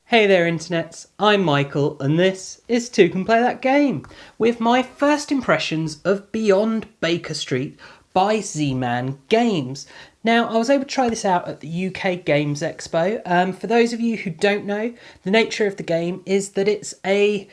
Hey there internets, I'm Michael and this is Toucan Play That Game with my first impressions of Beyond Baker Street by Z-Man Games. Now I was able to try this out at the UK Games Expo. For those of you who don't know, the nature of the game is that it's a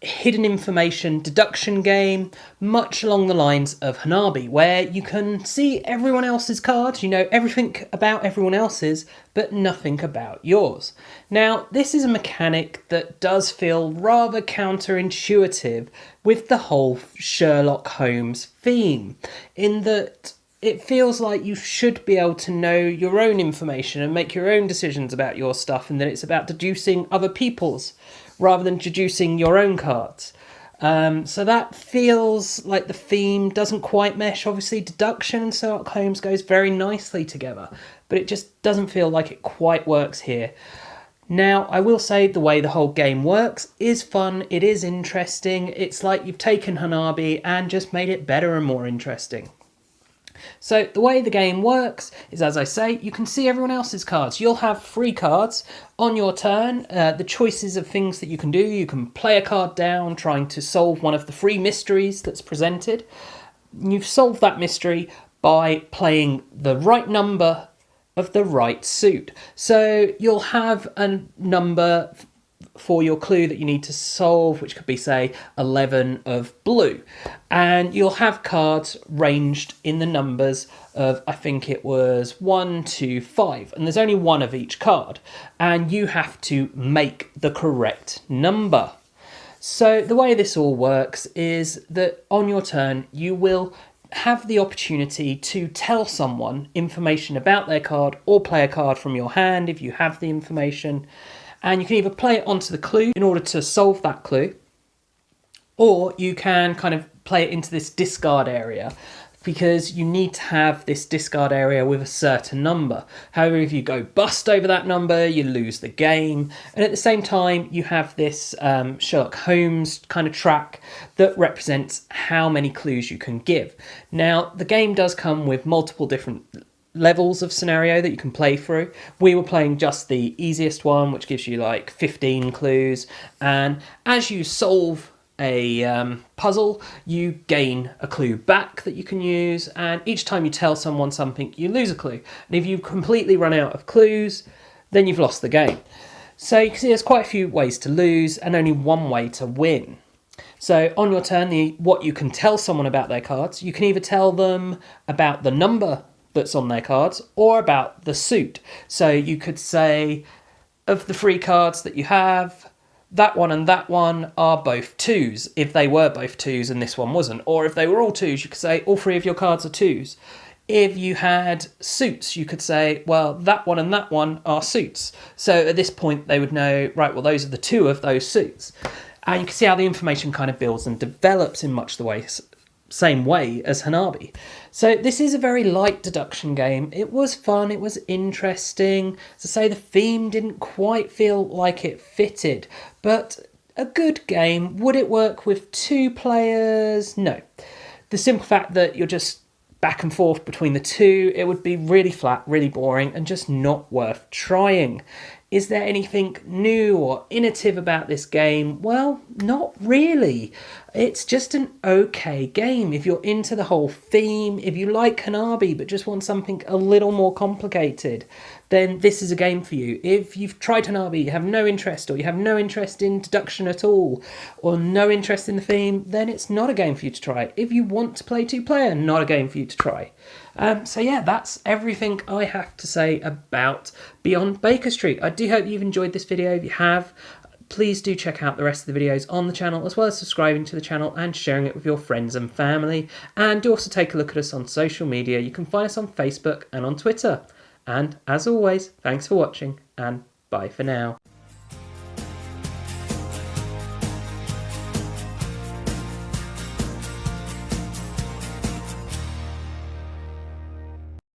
hidden information deduction game, much along the lines of Hanabi, where you can see everyone else's cards, you know everything about everyone else's, but nothing about yours. Now, this is a mechanic that does feel rather counterintuitive with the whole Sherlock Holmes theme, in that it feels like you should be able to know your own information and make your own decisions about your stuff, and that it's about deducing other people's rather than deducing your own cards. So that feels like the theme doesn't quite mesh. Obviously, deduction and Sherlock Holmes goes very nicely together, but it just doesn't feel like it quite works here. Now, I will say the way the whole game works is fun, it is interesting. It's like you've taken Hanabi and just made it better and more interesting. So the way the game works is, as I say, you can see everyone else's cards. You'll have 3 cards on your turn. The choices of things that you can do: you can play a card down trying to solve one of the 3 mysteries that's presented. You've solved that mystery by playing the right number of the right suit. So you'll have a number for your clue that you need to solve, which could be, say, 11 of blue. And you'll have cards ranged in the numbers of, I think it was 1 to 5. And there's only 1 of each card. And you have to make the correct number. So the way this all works is that on your turn, you will have the opportunity to tell someone information about their card or play a card from your hand if you have the information. And you can either play it onto the clue in order to solve that clue, or you can kind of play it into this discard area, because you need to have this discard area with a certain number. However, if you go bust over that number, you lose the game. And at the same time, you have this Sherlock Holmes kind of track that represents how many clues you can give. Now, the game does come with multiple different levels of scenario that you can play through. We were playing just the easiest one, which gives you like 15 clues, and as you solve a puzzle, you gain a clue back that you can use, and each time you tell someone something, you lose a clue. And if you completely run out of clues, then you've lost the game. So you can see there's quite a few ways to lose and only one way to win. So on your turn, what you can tell someone about their cards, you can either tell them about the number that's on their cards or about the suit. So you could say, of the 3 cards that you have, that one and that one are both 2s, if they were both 2s and this one wasn't. Or if they were all 2s, you could say all 3 of your cards are 2s. If you had suits, you could say, well, that one and that one are suits. So at this point they would know, right, well, those are the 2 of those suits. And you can see how the information kind of builds and develops in much the same way as Hanabi. So this is a very light deduction game. It was fun, it was interesting. As I say, the theme didn't quite feel like it fitted, but a good game. Would it work with 2 players? No. The simple fact that you're just back and forth between the 2, it would be really flat, really boring, and just not worth trying. Is there anything new or innovative about this game? Well, not really. It's just an okay game. If you're into the whole theme, if you like Hanabi but just want something a little more complicated, then this is a game for you. If you've tried Hanabi, you have no interest, or you have no interest in deduction at all, or no interest in the theme, then it's not a game for you to try. If you want to play 2-player, not a game for you to try. So yeah, that's everything I have to say about Beyond Baker Street. I do hope you've enjoyed this video. If you have, please do check out the rest of the videos on the channel, as well as subscribing to the channel and sharing it with your friends and family. And do also take a look at us on social media. You can find us on Facebook and on Twitter. And as always, thanks for watching, and bye for now.